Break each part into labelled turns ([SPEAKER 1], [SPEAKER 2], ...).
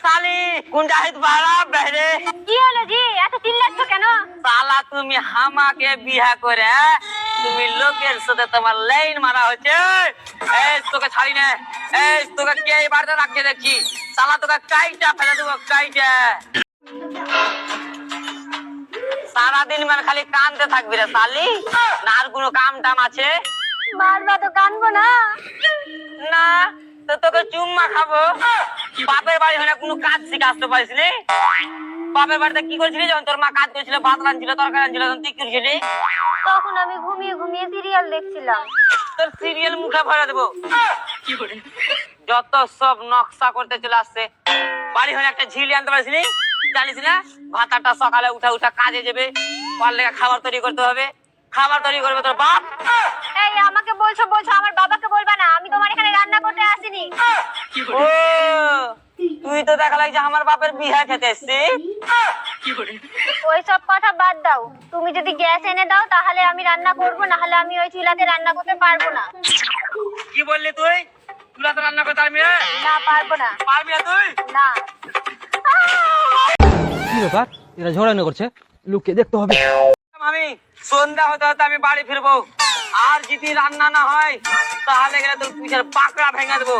[SPEAKER 1] সালি কোনটা হিত বাড়া বেরে
[SPEAKER 2] কি হলো জি এত চিল্লাচ্ছ কেন?
[SPEAKER 1] সালা তুমি হামাকে বিয়া করে তুমি লোকের সাথে তোমার লাইন মারা হচ্ছে। এই তোকে ছাড়ি না, এই তোকে কে এই বাড়িতে রাখতে দেখছি, সালা তোকে কাইটা ফেলে দেবো কাইটা। সারাদিন মানে খালি কানতে থাকবি রে সালি, না আর কোনো কাম টাম আছে?
[SPEAKER 2] মারবা তো কানবো না।
[SPEAKER 1] না তো তোকে চুম্মা খাবো। বাপের বাড়ি হলে কোনো কাজ শিখে আসতে পারিসনি? বাপের বাড়িতে কি করছিলি যখন তোর মা কাজ করছিল, ভাত রাঁধছিল, তরকারি রাঁধছিল, তখন তুই কি করছিলি?
[SPEAKER 2] তখন আমি ঘুমিয়ে ঘুমিয়ে সিরিয়াল দেখছিলাম।
[SPEAKER 1] তোর সিরিয়াল মুখে ভরে দেবো। যত সব নকশা করতে চলে আসছে। বাড়ি হলে একটা ঝিলি আনতে পারিসনি? জানিস না ভাতাটা সকালে উঠা উঠা কাজে যাবে, ওর লেগে খাবার তৈরি করতে হবে। খাবার তৈরি করবে তোর বাপ।
[SPEAKER 2] এই আমাকে বলছো আমার বাবাকে বলবা না, আমি তোমার এখানে রান্না করতে আসিনি।
[SPEAKER 1] ও তুই তো দেখা লাগছে আমার বাপের বিয়া খেতে এসছিস।
[SPEAKER 2] ওই সব কথা বাদ দাও, তুমি যদি গ্যাস এনে দাও তাহলে আমি রান্না করব, না হলে আমি ওই চুলাতে রান্না করতে পারবো না।
[SPEAKER 1] কি বললি তুই? চুলাতে রান্না করতে পারবি না?
[SPEAKER 2] না পারবো না।
[SPEAKER 1] পারবি না তুই?
[SPEAKER 2] না।
[SPEAKER 3] কি ব্যাপার, এরা ঝগড়া করছে, লোককে দেখতে হবে।
[SPEAKER 1] আমি সন্ধ্যা হতে হতে আমি বাড়ি ফিরবো, আর যদি রান্না না হয় তাহলে গেলে তোর পিছের পাকড়া ভেঙে দেবো,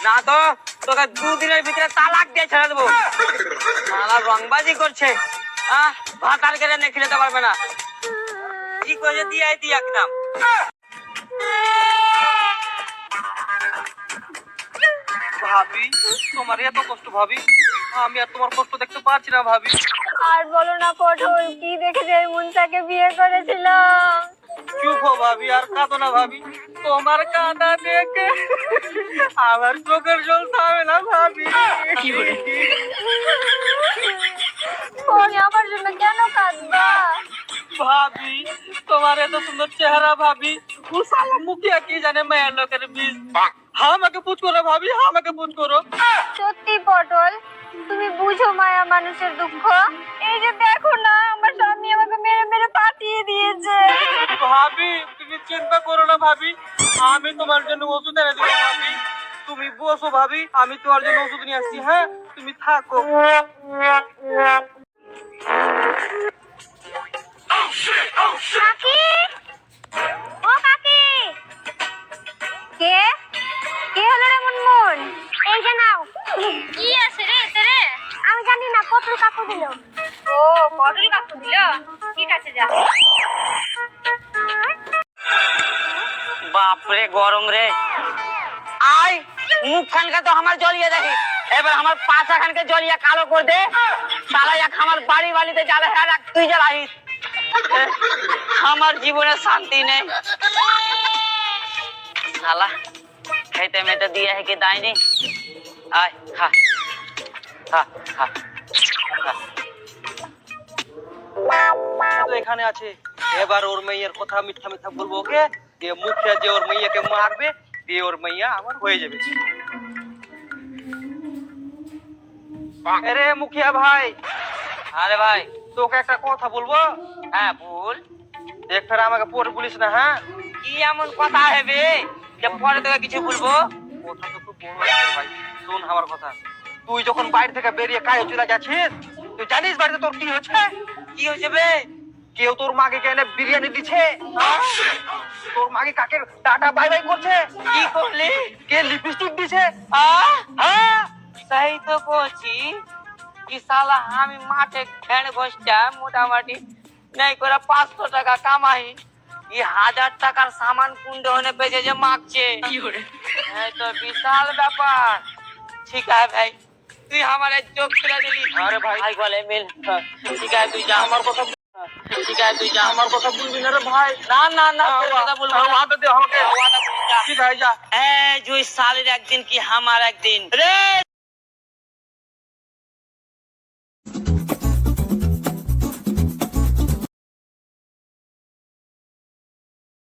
[SPEAKER 1] না তো তোকে দুদিনের ভিতরে তালাক দিয়ে ছেড়ে দেবো। শালা রংবাজি করছে, ভাত আর কেড়ে নিয়ে খেতে পারবে না। কি করে দিয়ে একদম
[SPEAKER 4] ভাবি, তোমার এত কষ্ট ভাবি, আমি আর তোমার কষ্ট দেখতে পাচ্ছি না ভাবি।
[SPEAKER 2] আর বলো না পটল, কি দেখে যে মুনসাকে বিয়ে করেছিলাম।
[SPEAKER 4] চুপ হো ভাবি, আর কাঁদো না ভাবি। তোমার কাঁদা দেখে আমার চোখের জল থামে না ভাবি।
[SPEAKER 2] ওই আমার জন্য কেন কাঁদবা?
[SPEAKER 4] ভাবি তোমার এত সুন্দর চেহারা ভাবি, ও সালা মুখিয়া কি জানে মায়ের লোকের বীজ। আমাকে পুজ করো ভাবি, আমাকে পুজ করো।
[SPEAKER 2] সত্যি পটল, তুমি বুঝো মায়া মানুষের দুঃখ। এই যে দেখো না, আমার স্বামী আমাকে মেরে মেরে পাঠিয়ে দিয়েছে।
[SPEAKER 4] ভাবি তুমি চিন্তা করো না ভাবি, আমি তোমার জন্য ওষুধ এনে দেবো ভাবি। তুমি বসো ভাবি, আমি তোমার জন্য ওষুধ নিয়ে আসছি। হ্যাঁ তুমি থাকো।
[SPEAKER 2] কাকি, ও কাকি। কে কে হলো রে মুনমুন? এই যে নাও। কি আছে রে এতে রে? আমি জানি না, পটল কাকু দিল। ও পটল কাকু দিল, ঠিক আছে যা।
[SPEAKER 1] বাপরে গরম রে। আয় মুখ খানকে তো আমার জ্বলিয়ে দেখি, এবার আমার পাছা খানকে জ্বলিয়ে কালো করে দে। শালা এক আমার বাড়ি বাড়িতে জ্বালা রাখ, তুই জ্বালাইস। আমার জীবনে শান্তি নেই। শালা খেতে মেতে দিয়ে কি দায়নি। আয় খা খা খা খা।
[SPEAKER 4] তো এখানে আছে, এবার ওর মেয়ের কথা মিথ্যা মিথ্যা বলবো ওকে, দিয়ে মুখে যে ওর মেয়েকে মারবে, দিয়ে ওর মেয়ে আমার হয়ে যাবে। আরে মুখিয়া ভাই।
[SPEAKER 1] আরে ভাই।
[SPEAKER 4] তোকে একটা কথা বলবো।
[SPEAKER 1] হ্যাঁ বল।
[SPEAKER 4] দেখ ফের আমাকে পরে বলিস না। হ্যাঁ
[SPEAKER 1] কি এমন কথা হবে যে পরে তোকে কিছু বলবো?
[SPEAKER 4] কথা তো খুব বড় আছে ভাই, শোন আমার কথা। তুই যখন বাইরে থেকে বেরিয়ে কাজে চলে যাচ্ছিস, তুই জানিস বাড়িতে তোর কি হচ্ছে?
[SPEAKER 1] কি হয়েছে বে?
[SPEAKER 4] কেউ তোর মাকে এনে বিরিয়ানি দিচ্ছে, তোর মাকে কাকে টাটা বাই বাই করছে।
[SPEAKER 1] কি করলি?
[SPEAKER 4] কে লিপস্টিক দিছে।
[SPEAKER 1] হ্যাঁ তাই তো বলছি কি শালা আমি মাঠে খেড় বসটা মোটামুটি নাই করে 500 টাকা কামাই, এই 1000 টাকার সামান কুন্ড হনে বেজে যে মাগছে। হ্যাঁ তো বিশাল ব্যাপার। ঠিক আছে ভাই, তুই আমার চোখ খুলে দিলি।
[SPEAKER 4] আরে ভাই
[SPEAKER 1] ভাই বলে মিল। ঠিক আছে তুই যা,
[SPEAKER 4] আমার কথা,
[SPEAKER 1] ঠিক আছে তুই যা।
[SPEAKER 4] আমার কথা বলবি না রে ভাই।
[SPEAKER 1] না না না তোর কথা বলবো না।
[SPEAKER 4] ওয়াদা দে আমাকে।
[SPEAKER 1] ওয়াদা করবি যা।
[SPEAKER 4] ঠিক আছে যা।
[SPEAKER 1] এই জুই শালির একদিন কি আমার একদিন রে।